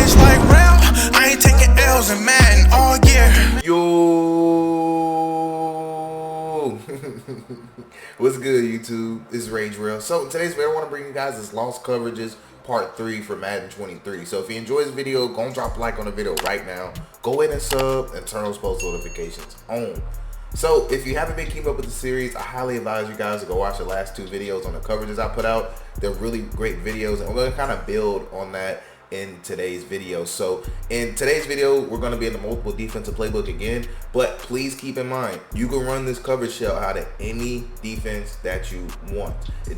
rage like real. I ain't taking L's in Madden all year. Yo, what's good, YouTube? This is Rage Real. So in today's video, I want to bring you guys this lost coverages part 3 for Madden 23. So if you enjoy this video, go and drop a like on the video right now. Go ahead and sub and turn those post notifications on. So if you haven't been keeping up with the series, I highly advise you guys to go watch the last 2 videos on the coverages I put out. They're really great videos, and we're going to kind of build on that in today's video. So in today's video, we're going to be in the multiple defensive playbook again, but please keep in mind, you can run this coverage shell out of any defense that you want. You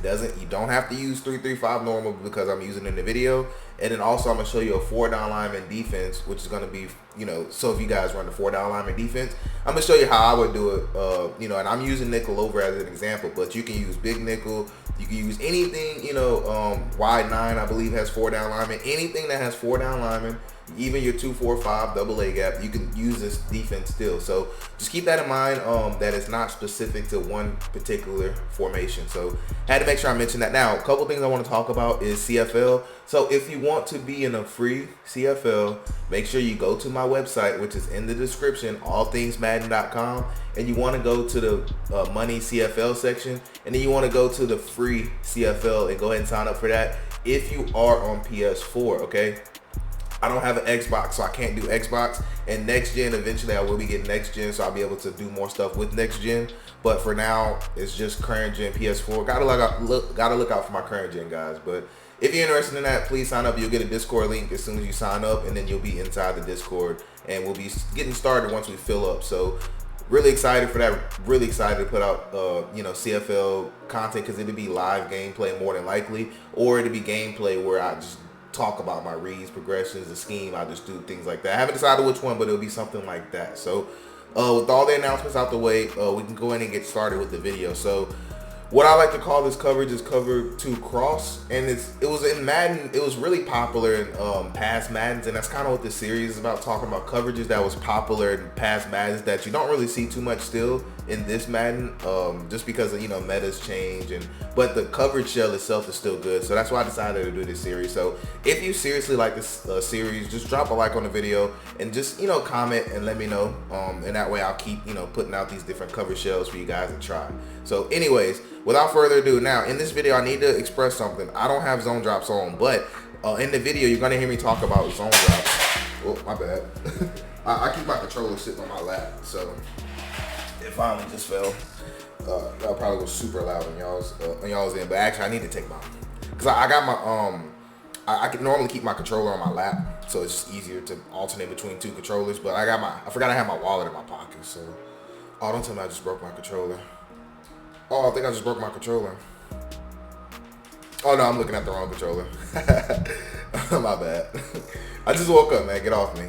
don't have to use 3-3-5 normal because I'm using it in the video. And then also I'm going to show you a 4-down lineman defense, which is going to be, so if you guys run the 4-down lineman defense, I'm going to show you how I would do it, and I'm using nickel over as an example, but you can use big nickel, you can use anything, wide 9, I believe, has 4-down linemen, anything that has 4-down linemen, even your 2-4-5 double A gap, you can use this defense still. So just keep that in mind, that it's not specific to one particular formation. So had to make sure I mention that. Now, a couple things I want to talk about is CFL. So if you want to be in a free CFL, make sure you go to my website, which is in the description, allthingsmadden.com, and you want to go to the money CFL section, and then you want to go to the free CFL and go ahead and sign up for that if you are on PS4, okay? I don't have an Xbox, so I can't do Xbox. And next gen, eventually I will be getting next gen, so I'll be able to do more stuff with next gen. But for now, it's just current gen PS4. Gotta look out for my current gen guys. But if you're interested in that, please sign up. You'll get a Discord link as soon as you sign up, and then you'll be inside the Discord, and we'll be getting started once we fill up. So really excited for that. Really excited to put out CFL content, because it'll be live gameplay more than likely, or it'll be gameplay where I just talk about my reads, progressions, the scheme. I just do things like that. I haven't decided which one, but it'll be something like that. So with all the announcements out the way, we can go in and get started with the video. So what I like to call this coverage is cover 2 cross, and it was in Madden. It was really popular in past Maddens, and that's kind of what this series is about, talking about coverages that was popular in past Maddens that you don't really see too much still in this Madden, just because of, metas change, but the coverage shell itself is still good. So that's why I decided to do this series. So if you seriously like this series, just drop a like on the video and just comment and let me know, and that way I'll keep putting out these different coverage shells for you guys to try. So anyways, without further ado, now in this video I need to express something. I don't have zone drops on, but in the video you're gonna hear me talk about zone drops. Oh, my bad. I keep my controller sitting on my lap, so it finally just fell. That'll probably go super loud on y'all's end, but actually I need to take my, because I got my I can normally keep my controller on my lap, so it's just easier to alternate between 2 controllers. But I forgot I had my wallet in my pocket, so don't tell me I just broke my controller. I think I just broke my controller. Oh no, I'm looking at the wrong controller. My bad. I just woke up, man. Get off me.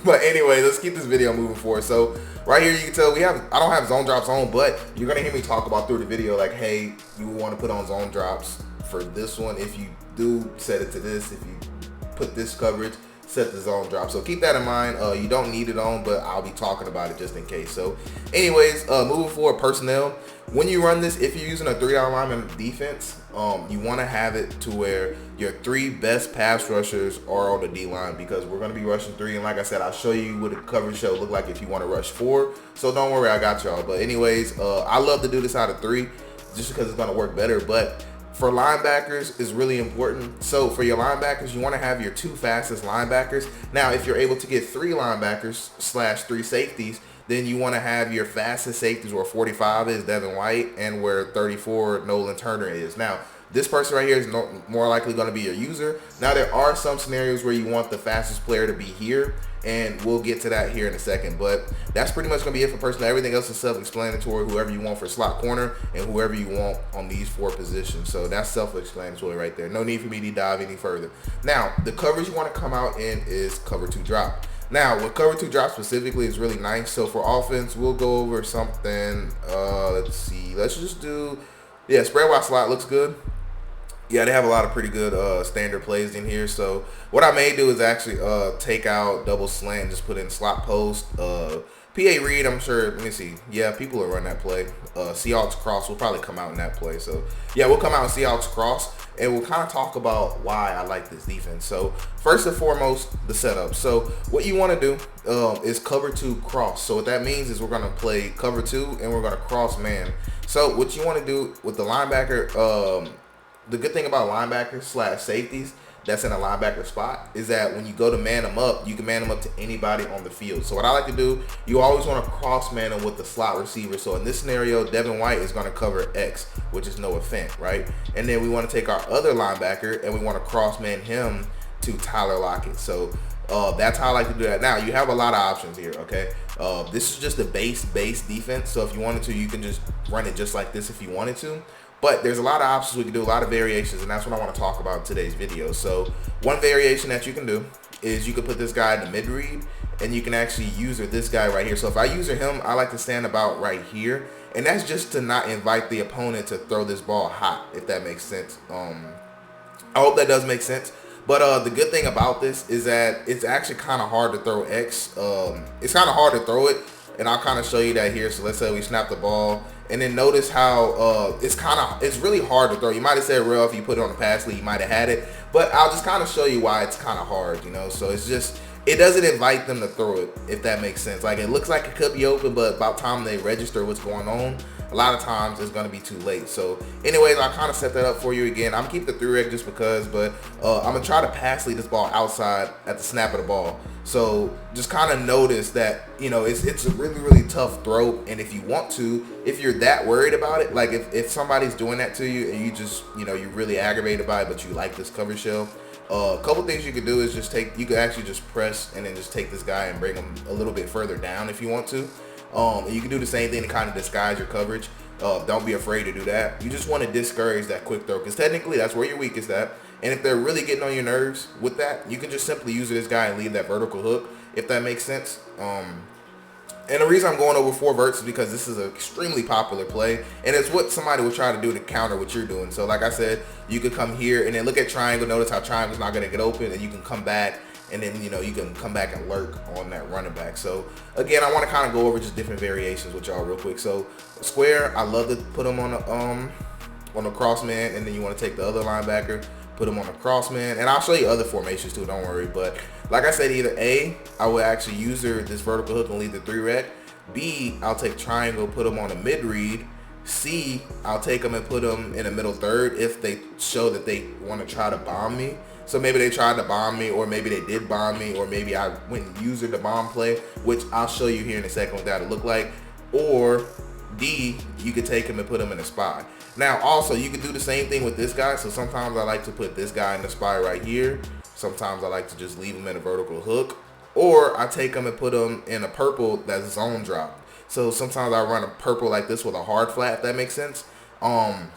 But anyway, let's keep this video moving forward. So right here, you can tell I don't have zone drops on, but you're gonna hear me talk about through the video, like, hey, you want to put on zone drops for this one. If you do, set it to this. If you put this coverage, set the zone drop. So keep that in mind. You don't need it on, but I'll be talking about it just in case. So anyways, moving forward, personnel. When you run this, if you're using a 3-down lineman defense, you want to have it to where your 3 best pass rushers are on the D-line, because we're going to be rushing 3. And like I said, I'll show you what a coverage shell look like if you want to rush 4. So don't worry, I got y'all. But anyways, I love to do this out of 3 just because it's going to work better. But for linebackers is really important. So for your linebackers, you want to have your 2 fastest linebackers. Now, if you're able to get 3 linebackers / 3 safeties, then you want to have your fastest safeties where 45 is Devin White and where 34 Nolan Turner is. Now, this person right here is more likely going to be your user. Now, there are some scenarios where you want the fastest player to be here, and we'll get to that here in a second. But that's pretty much going to be it for personnel. Everything else is self-explanatory. Whoever you want for slot corner and whoever you want on these 4 positions. So that's self-explanatory right there. No need for me to dive any further. Now, the coverage you want to come out in is cover 2 drop. Now, with cover 2 drop specifically is really nice. So for offense, we'll go over something. Let's see. Let's just do, spread wide slot looks good. Yeah, they have a lot of pretty good standard plays in here. So what I may do is actually take out double slant, just put in slot post. PA read, I'm sure, let me see. Yeah, people will run that play. Seahawks cross will probably come out in that play. So yeah, we'll come out and Seahawks cross. and we'll kind of talk about why I like this defense. So first and foremost, the setup. So what you want to do is cover 2 cross. So what that means is we're going to play cover 2 and we're going to cross man. So what you want to do with the linebacker, the good thing about linebackers / safeties that's in a linebacker spot is that when you go to man them up, you can man them up to anybody on the field. So what I like to do, you always want to cross man them with the slot receiver. So in this scenario, Devin White is going to cover X, which is Noah Fant, right? And then we want to take our other linebacker and we want to cross man him to Tyler Lockett. So that's how I like to do that. Now you have a lot of options here, okay? This is just the base defense. So if you wanted to, you can just run it just like this if you wanted to. But there's a lot of options we can do, a lot of variations, and that's what I want to talk about in today's video. So one variation that you can do is you can put this guy in the mid-read, and you can actually user this guy right here. So if I user him, I like to stand about right here, and that's just to not invite the opponent to throw this ball hot, if that makes sense. I hope that does make sense. But the good thing about this is that it's actually kind of hard to throw X. It's kind of hard to throw it, and I'll kind of show you that here. So let's say we snap the ball. And then notice how it's really hard to throw. You might have said, "Real, if you put it on the pass lead, you might have had it." But I'll just kind of show you why it's kind of hard, you know. So it's just, it doesn't invite them to throw it, if that makes sense. Like, it looks like it could be open, but about time they register what's going on, a lot of times it's going to be too late. So anyways, I kind of set that up for you again. I'm keep the 3-rec just because, but I'm going to try to pass lead this ball outside at the snap of the ball. So just kind of notice that, you know, it's a really tough throw. And if you want to, if you're that worried about it, like if somebody's doing that to you and you just, you know, you're really aggravated by it, but you like this cover shell, a couple things you could do is you could actually just press and then just take this guy and bring him a little bit further down if you want to. And you can do the same thing to kind of disguise your coverage. Don't be afraid to do that. You just want to discourage that quick throw, because technically that's where your weakest at. And if they're really getting on your nerves with that, you can just simply use this guy and leave that vertical hook, if that makes sense. And the reason I'm going over 4 verts is because this is an extremely popular play, and it's what somebody would try to do to counter what you're doing. So like I said, you could come here and then look at triangle. Notice how triangle's not going to get open, and you can come back, and then, you know, you can come back and lurk on that running back. So again, I want to kind of go over just different variations with y'all real quick. So square, I love to put them on the cross man, and then you want to take the other linebacker, put them on the cross man, and I'll show you other formations too, don't worry. But like I said, either A, I will actually use this vertical hook and leave the 3-rec. B, I'll take triangle, put them on a mid read. C, I'll take them and put them in the middle third if they show that they want to try to bomb me. So maybe they tried to bomb me, or maybe they did bomb me, or maybe I went and used the bomb play, which I'll show you here in a second what that'll look like. Or D, you could take him and put him in a spy. Now also, you could do the same thing with this guy. So sometimes I like to put this guy in the spy right here. Sometimes I like to just leave him in a vertical hook, or I take him and put him in a purple that's zone drop. So sometimes I run a purple like this with a hard flat, if that makes sense. And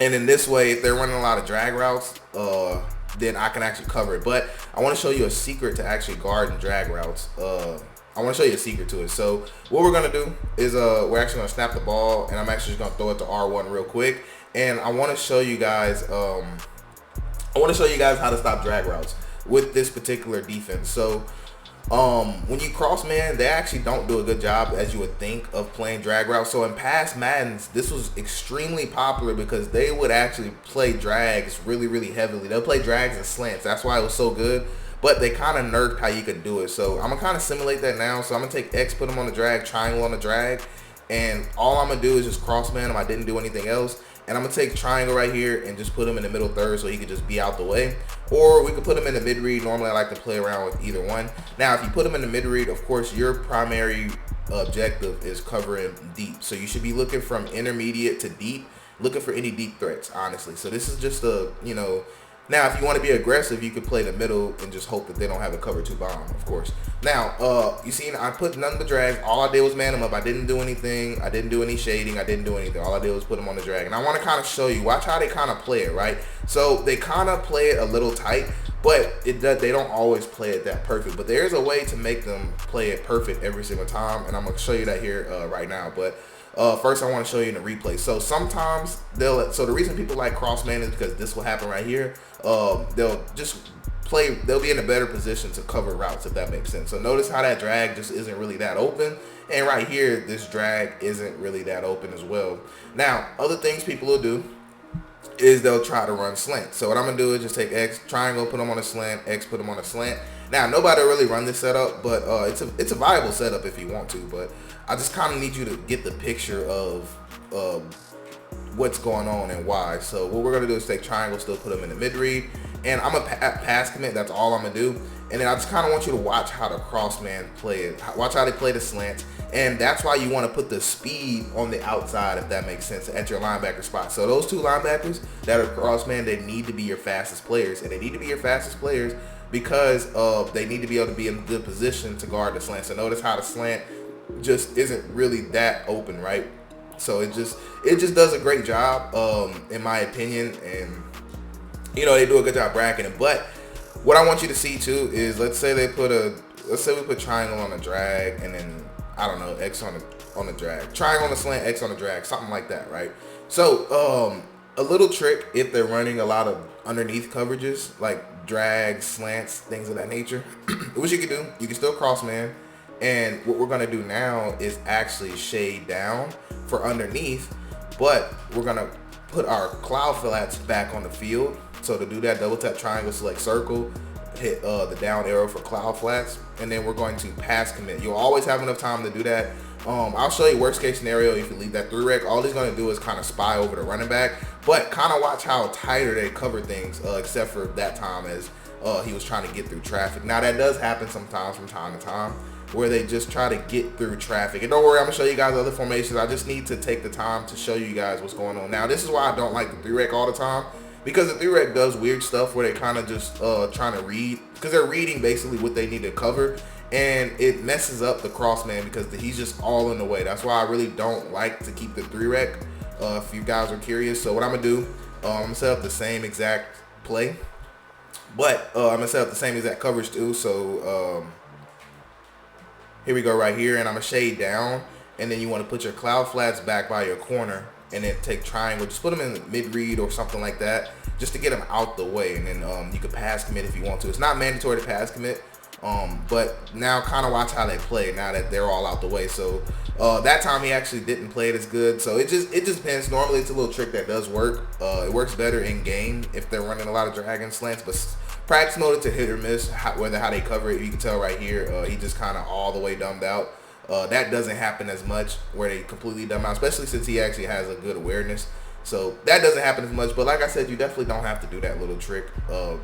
in this way, if they're running a lot of drag routes, then I can actually cover it. But I want to show you a secret to actually guard and drag routes. I want to show you a secret to it. So what we're going to do is we're actually going to snap the ball, and I'm actually just going to throw it to R1 real quick. And I want to show you guys how to stop drag routes with this particular defense. So when you cross man, they actually don't do a good job, as you would think, of playing drag routes. So in past Maddens, this was extremely popular because they would actually play drags really heavily. They'll play drags and slants. That's why it was so good. But they kind of nerfed how you could do it. So I'm going to kind of simulate that now. So I'm going to take X, put them on the drag, triangle on the drag. And all I'm going to do is just cross man them. I didn't do anything else. And I'm going to take triangle right here and just put him in the middle third so he could just be out the way. Or we could put him in the mid-read. Normally, I like to play around with either one. Now, if you put him in the mid-read, of course, your primary objective is covering deep. So you should be looking from intermediate to deep, looking for any deep threats, honestly. So this is just a, you know... Now, if you want to be aggressive, you could play the middle and just hope that they don't have a cover 2 bomb, of course. Now, you see, I put none of the drags. All I did was man them up. I didn't do anything. I didn't do any shading. I didn't do anything. All I did was put them on the drag. And I want to kind of show you. Watch how they kind of play it, right? So they kind of play it a little tight, but they don't always play it that perfect. But there's a way to make them play it perfect every single time, and I'm going to show you that here right now. But first, I want to show you in the replay. So sometimes so the reason people like cross man is because this will happen right here. They'll be in a better position to cover routes, if that makes sense. So notice how that drag just isn't really that open. And right here, this drag isn't really that open as well. Now, other things people will do is they'll try to run slant. So what I'm gonna do is just take X, triangle, put them on a slant, X, put them on a slant. Now nobody really run this setup, but it's a viable setup if you want to. But I just kind of need you to get the picture of what's going on and why. So what we're gonna do is take triangle, still put them in the mid read, and I'm a pass commit. That's all I'm gonna do. And then I just kind of want you to watch how the cross man play it. Watch how they play the slants. And that's why you want to put the speed on the outside, if that makes sense, at your linebacker spot. So those two linebackers that are cross man, they need to be your fastest players. And they need to be your fastest players because they need to be able to be in a good position to guard the slant. So notice how the slant just isn't really that open, right? So it just does a great job, in my opinion. And, you know, they do a good job bracketing. But what I want you to see too is, let's say we put triangle on a drag, and then I don't know, X on the drag, triangle on the slant, X on the drag, something like that, right? So a little trick if they're running a lot of underneath coverages like drags, slants, things of that nature, what you can do, you can still cross man, and what we're gonna do now is actually shade down for underneath, but we're gonna put our cloud flats back on the field. So to do that, double tap triangle, select circle, hit the down arrow for cloud flats, and then we're going to pass commit. You'll always have enough time to do that. I'll show you worst case scenario if you leave that 3-rec. All he's going to do is kind of spy over the running back, but kind of watch how tighter they cover things, except for that time as he was trying to get through traffic. Now that does happen sometimes from time to time, where they just try to get through traffic. And don't worry, I'm gonna show you guys other formations. I just need to take the time to show you guys what's going on. Now this is why I don't like the 3-rec all the time, because the 3-rec does weird stuff where they kind of just trying to read, because they're reading basically what they need to cover, and it messes up the cross man because he's just all in the way. That's why I really don't like to keep the 3-rec, if you guys are curious. So what I'm gonna do, I'm gonna set up the same exact play, but I'm gonna set up the same exact coverage too. So here we go right here, and I'm gonna shade down, and then you want to put your cloud flats back by your corner, and then take triangle, just put them in mid read or something like that, just to get them out the way. And then you can pass commit if you want to. It's not mandatory to pass commit, but now kind of watch how they play now that they're all out the way. So that time he actually didn't play it as good. So it just depends. Normally it's a little trick that does work. It works better in game if they're running a lot of drag and slants, but practice mode it's a hit or miss, whether how they cover it. You can tell right here, he just kind of all the way dumbed out. That doesn't happen as much where they completely dumb out, especially since he actually has a good awareness. So that doesn't happen as much. But like I said, you definitely don't have to do that little trick.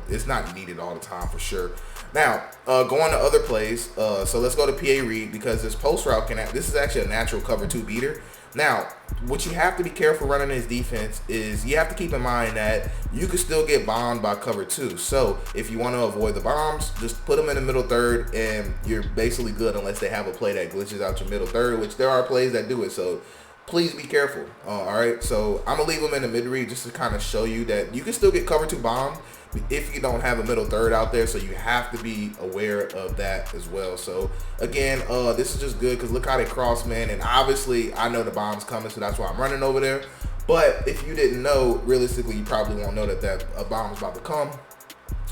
It's not needed all the time for sure. Now, going to other plays. So let's go to PA read, because this post route this is actually a natural cover 2 beater. Now, what you have to be careful running this defense is you have to keep in mind that you can still get bombed by cover 2. So if you want to avoid the bombs, just put them in the middle third, and you're basically good unless they have a play that glitches out your middle third, which there are plays that do it. So please be careful. All right, so I'm gonna leave them in the mid read just to kind of show you that you can still get cover 2 bombed if you don't have a middle third out there. So you have to be aware of that as well. So again, this is just good because look how they cross man, and obviously I know the bomb's coming, so that's why I'm running over there. But if you didn't know, realistically you probably won't know that a bomb's about to come.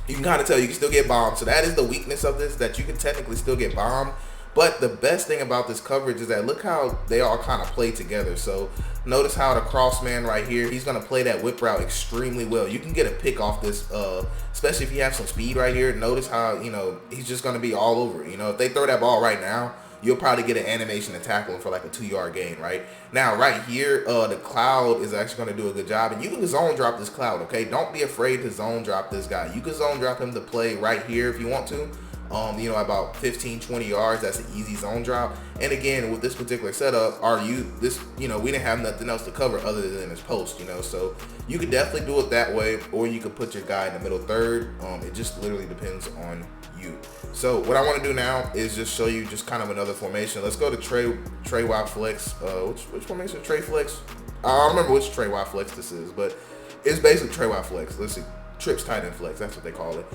You can kind of tell you can still get bombed. So that is the weakness of this, that you can technically still get bombed. But the best thing about this coverage is that look how they all kind of play together. So notice how the cross man right here, he's going to play that whip route extremely well. You can get a pick off this, especially if you have some speed right here. Notice how, you know, he's just going to be all over it. You know, if they throw that ball right now, you'll probably get an animation to tackle him for like a 2-yard gain, right? Now, right here, the cloud is actually going to do a good job. And you can zone drop this cloud, okay? Don't be afraid to zone drop this guy. You can zone drop him to play right here if you want to. You know, about 15-20 yards, that's an easy zone drop. And again, with this particular setup, you know, we didn't have nothing else to cover other than his post, you know, so you could definitely do it that way, or you could put your guy in the middle third. It just literally depends on you. So what I want to do now is just show you just kind of another formation. Let's go to Trey Y flex. Which formation? Trey flex. I don't remember which Trey Y flex this is, but it's basically Trey Y flex. Let's see, trips tight end flex. That's what they call it.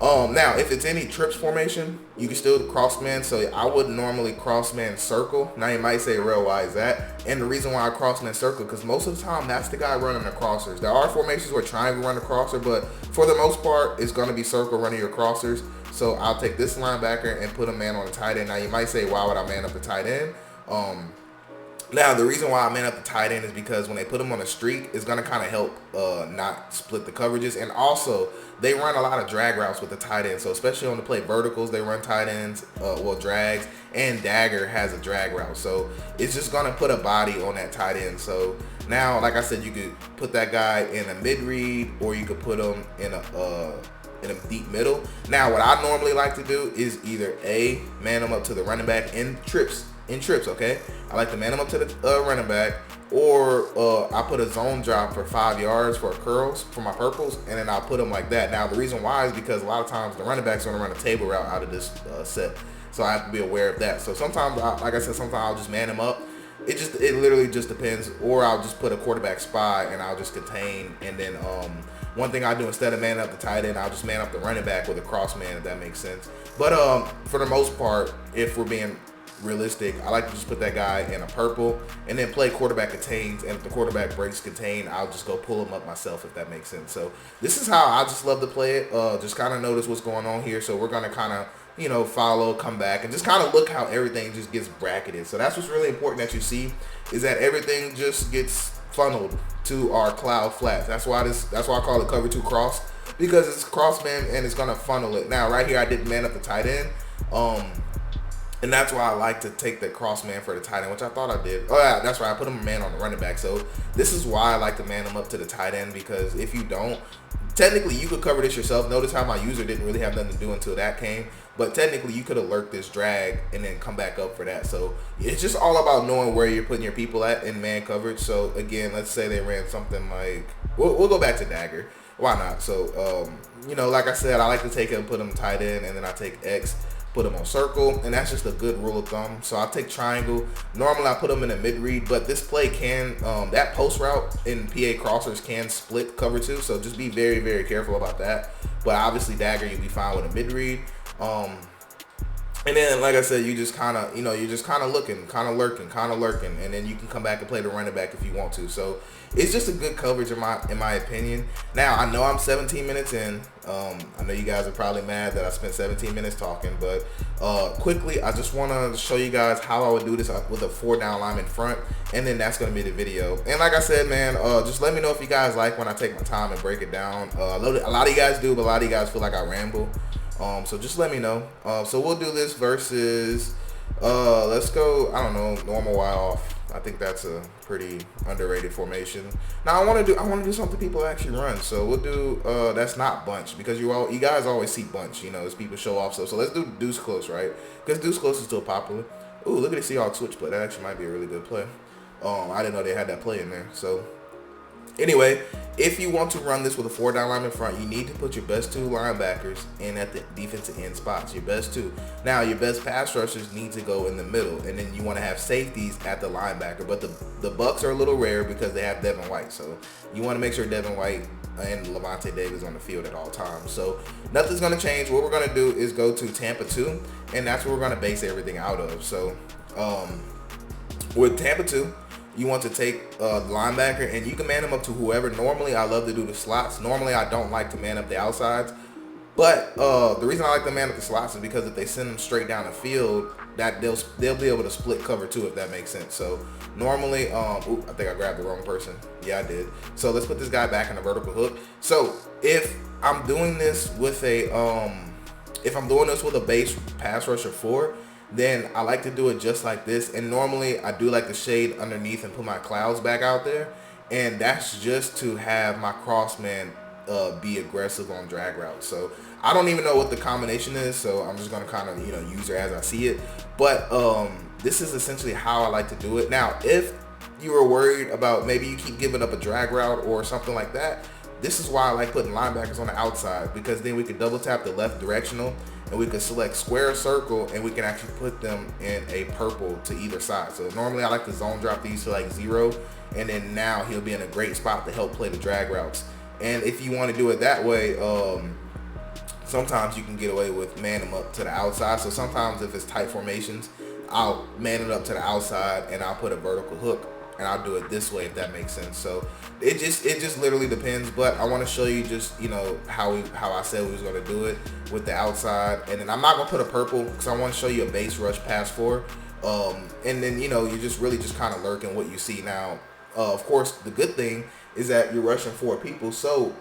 Now, if it's any trips formation, you can still cross man. So I wouldn't normally cross man circle. Now you might say, real, why is that? And the reason why I cross man circle, because most of the time that's the guy running the crossers. There are formations where triangle run the crosser, but for the most part, it's going to be circle running your crossers. So I'll take this linebacker and put a man on the tight end. Now you might say, why would I man up the tight end? Now, the reason why I man up the tight end is because when they put them on a streak, it's going to kind of help not split the coverages. And also, they run a lot of drag routes with the tight end. So, especially on the play verticals, they run tight ends, drags. And dagger has a drag route. So, it's just going to put a body on that tight end. So, now, like I said, you could put that guy in a mid-read, or you could put him in a deep middle. Now, what I normally like to do is either A, man him up to the running back in trips, okay? I like to man him up to the running back, or I put a zone drop for 5 yards for curls, for my purples, and then I'll put them like that. Now, the reason why is because a lot of times the running back's going to run a table route out of this set, so I have to be aware of that. So sometimes, like I said, sometimes I'll just man him up. It literally just depends, or I'll just put a quarterback spy and I'll just contain, and then one thing I do instead of manning up the tight end, I'll just man up the running back with a cross man, if that makes sense. But for the most part, if we're being realistic, I like to just put that guy in a purple and then play quarterback contains, and if the quarterback breaks contain, I'll just go pull him up myself, if that makes sense. So this is how I just love to play it. Just kind of notice what's going on here. So we're going to kind of follow, come back, and just kind of look how everything just gets bracketed. So that's what's really important that you see, is that everything just gets funneled to our cloud flats. That's why I call it cover 2 cross, because it's cross man and it's gonna funnel it. Now right here I did man up the tight end, and that's why I like to take the cross man for the tight end, which I thought I did. Oh yeah, that's right, I put him a man on the running back. So this is why I like to man him up to the tight end, because if you don't, technically you could cover this yourself. Notice how my user didn't really have nothing to do until that came, but technically you could alert this drag and then come back up for that. So it's just all about knowing where you're putting your people at in man coverage. So again, let's say they ran something like, we'll go back to dagger. Why not? So like I said, I like to take it and put them tight end, and then I take X, put them on circle, and that's just a good rule of thumb. So I'll take triangle. Normally I put them in a mid read, but this play can, that post route in PA crossers can split cover 2, so just be very, very careful about that. But obviously dagger, you'll be fine with a mid read. And then, like I said, you just kind of, you're just kind of looking, kind of lurking, and then you can come back and play the running back if you want to. So it's just a good coverage in my opinion. Now, I know I'm 17 minutes in. I know you guys are probably mad that I spent 17 minutes talking, but quickly, I just want to show you guys how I would do this with a 4 down lineman front, and then that's going to be the video. And like I said, man, just let me know if you guys like when I take my time and break it down. A lot of you guys do, but a lot of you guys feel like I ramble. So just let me know. So we'll do this versus, let's go, I don't know, normal Y off. I think that's a pretty underrated formation. Now I want to do something people actually run. So we'll do, that's not bunch, because you guys always see bunch, as people show off stuff. So let's do deuce close, right? Because deuce close is still popular. Ooh, look at the Seahawks switch play. That actually might be a really good play. I didn't know they had that play in there. So anyway, if you want to run this with a 4 down lineman front, you need to put your best 2 linebackers in at the defensive end spots. Your best 2. Now, your best pass rushers need to go in the middle, and then you want to have safeties at the linebacker. But the Bucks are a little rare because they have Devin White, so you want to make sure Devin White and Levante Davis on the field at all times. So nothing's going to change. What we're going to do is go to Tampa 2, and that's what we're going to base everything out of. So with Tampa 2, you want to take the linebacker, and you can man them up to whoever. Normally, I love to do the slots. Normally, I don't like to man up the outsides. But the reason I like to man up the slots is because if they send them straight down the field, that they'll be able to split cover 2, if that makes sense. So normally, I think I grabbed the wrong person. Yeah, I did. So let's put this guy back in a vertical hook. So if I'm doing this with a base pass rusher 4, then I like to do it just like this. And normally I do like to shade underneath and put my clouds back out there. And that's just to have my crossman be aggressive on drag routes. So I don't even know what the combination is, so I'm just going to kind of, use it as I see it. But this is essentially how I like to do it. Now, if you were worried about maybe you keep giving up a drag route or something like that, this is why I like putting linebackers on the outside, because then we could double tap the left directional, and we could select square or circle, and we can actually put them in a purple to either side. So normally I like to zone drop these to like 0, and then now he'll be in a great spot to help play the drag routes. And if you want to do it that way, sometimes you can get away with man them up to the outside. So sometimes if it's tight formations, I'll man it up to the outside and I'll put a vertical hook, and I'll do it this way, if that makes sense. So it just literally depends. But I want to show you just how I said we was going to do it with the outside. And then I'm not going to put a purple because I want to show you a base rush pass 4. And then, you know, you're just really just kind of lurking what you see. Now, of course, the good thing is that you're rushing 4 people, so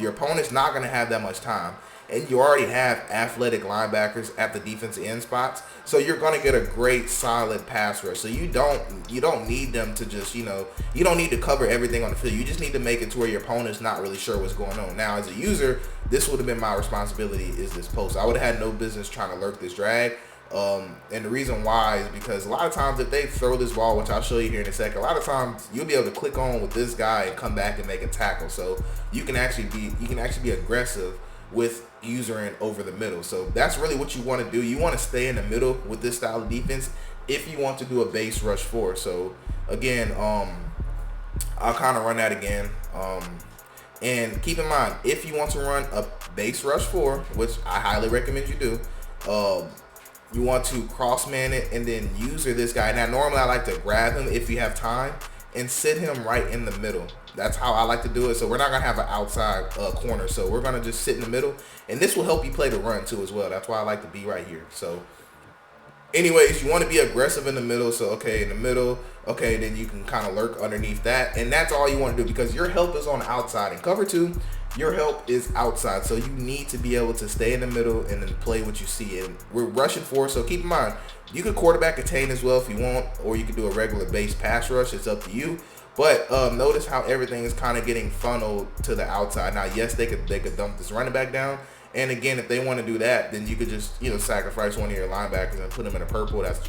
your opponent's not going to have that much time. And you already have athletic linebackers at the defensive end spots, so you're going to get a great solid pass rush. So you don't need them to just, you know, you don't need to cover everything on the field. You just need to make it to where your opponent's not really sure what's going on. Now, as a user, this would have been my responsibility, is this post. I would have had no business trying to lurk this drag. And the reason why is because a lot of times if they throw this ball, which I'll show you here in a second, a lot of times you'll be able to click on with this guy and come back and make a tackle. So you can actually be aggressive with usering over the middle. So that's really what you want to do. You want to stay in the middle with this style of defense if you want to do a base rush 4. So again, I'll kind of run that again. And keep in mind, if you want to run a base rush 4, which I highly recommend you do, you want to cross man it and then user this guy. Now, normally I like to grab him if you have time and sit him right in the middle. That's how I like to do it. So we're not going to have an outside corner. So we're going to just sit in the middle. And this will help you play the run too as well. That's why I like to be right here. So anyways, you want to be aggressive in the middle. So, okay, in the middle. Okay, then you can kind of lurk underneath that. And that's all you want to do because your help is on the outside. In cover 2, your help is outside. So you need to be able to stay in the middle and then play what you see. And we're rushing 4. So keep in mind, you could quarterback attain as well if you want. Or you could do a regular base pass rush. It's up to you. But notice how everything is kind of getting funneled to the outside. Now, yes, they could dump this running back down. And again, if they want to do that, then you could just, you know, sacrifice one of your linebackers and put them in a purple. That's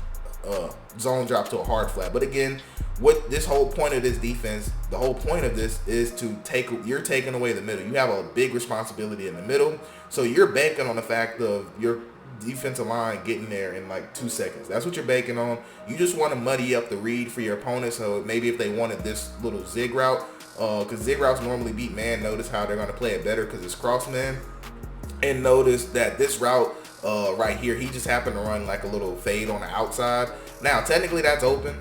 zone drop to a hard flat. But again, what this whole point of this defense, the whole point of this is to you're taking away the middle. You have a big responsibility in the middle. So you're banking on the fact of your defensive line getting there in like 2 seconds. That's what you're banking on. You just want to muddy up the read for your opponent. So maybe if they wanted this little zig route, because zig routes normally beat man, notice how they're going to play it better because it's cross man. And notice that this route right here, he just happened to run like a little fade on the outside. Now, technically that's open.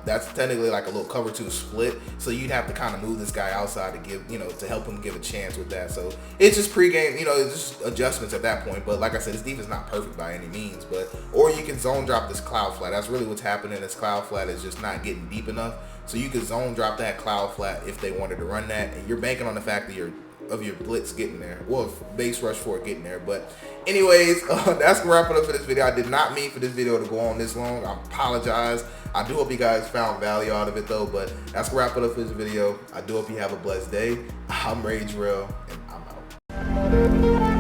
That's technically like a little cover 2 split. So you'd have to kind of move this guy outside to give, you know, to help him give a chance with that. So it's just pregame, you know, it's just adjustments at that point. But like I said, this defense is not perfect by any means. Or you can zone drop this cloud flat. That's really what's happening. This cloud flat is just not getting deep enough. So you could zone drop that cloud flat if they wanted to run that. And you're banking on the fact that your blitz getting there, well, base rush 4 getting there. But anyways, that's gonna wrap it up for this video. I did not mean for this video to go on this long. I apologize. I do hope you guys found value out of it though. But that's gonna wrap it up for this video. I do hope you have a blessed day. I'm Rage Real, and I'm out.